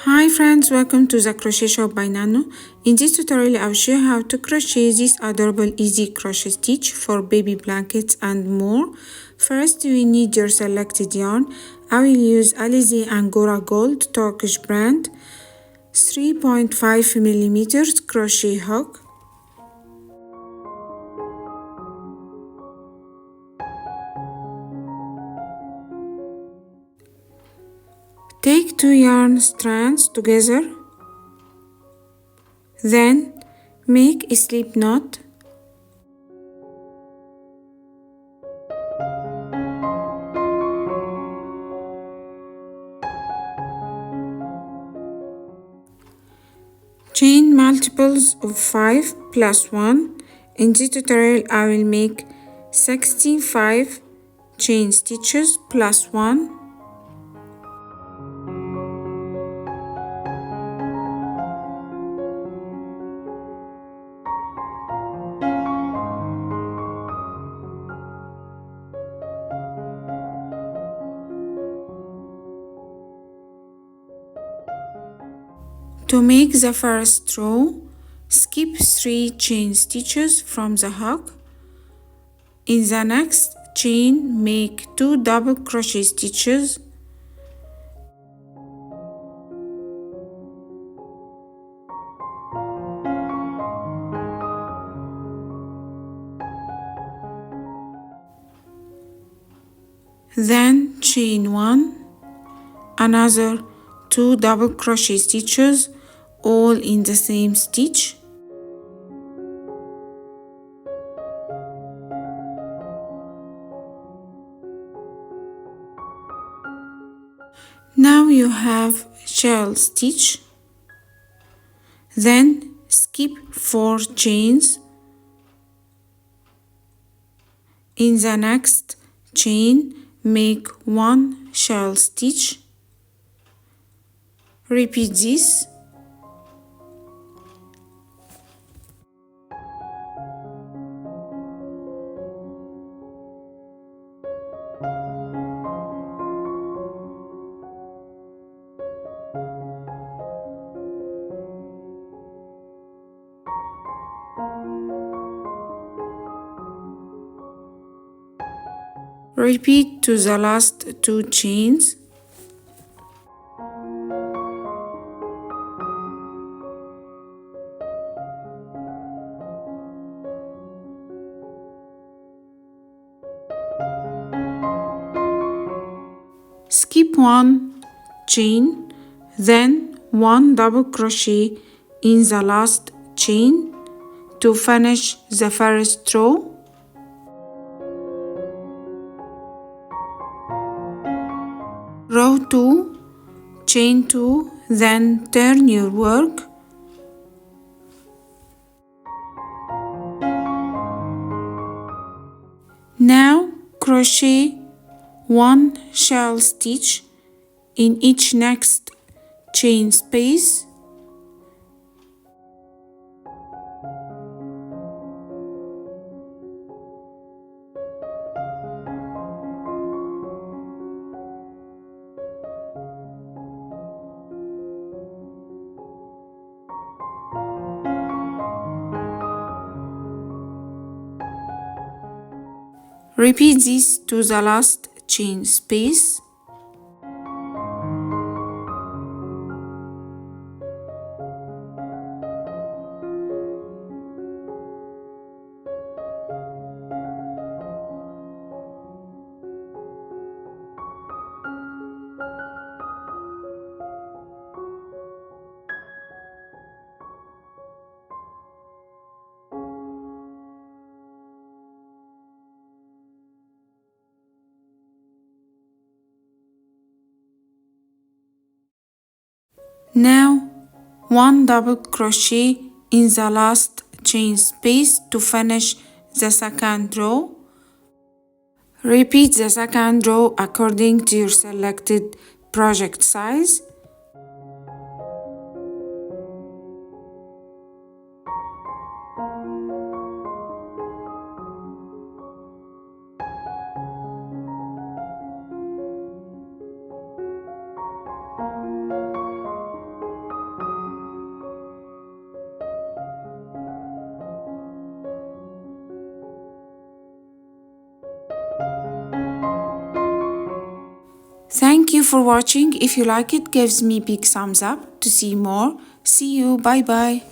Hi friends, welcome to the Crochet Shop by Nano. In this tutorial I will show you how to crochet this adorable easy crochet stitch for baby blankets and more. First you need your selected yarn. I will use Alize Angora Gold Turkish brand 3.5 millimeters crochet hook. Take two yarn strands together, then make a slip knot. Chain multiples of 5 plus 1. In this tutorial I will make 65 chain stitches plus 1. To make the first row, skip 3 chain stitches from the hook. In the next chain, make 2 double crochet stitches. Then chain 1, another 2 double crochet stitches, all in the same stitch. Now you have shell stitch. Then skip 4 chains. In the next chain, make 1 shell stitch. Repeat this. Repeat to the last 2 chains. Skip 1 chain, then 1 double crochet in the last chain to finish the first row. Row 2, chain 2, then turn your work. Now crochet 1 shell stitch in each next chain space. Repeat this to the last chain space. Now 1 double crochet in the last chain space to finish the second row. Repeat the second row according to your selected project size. for watching. If you like it, gives me big thumbs up. To see more, see you, bye bye.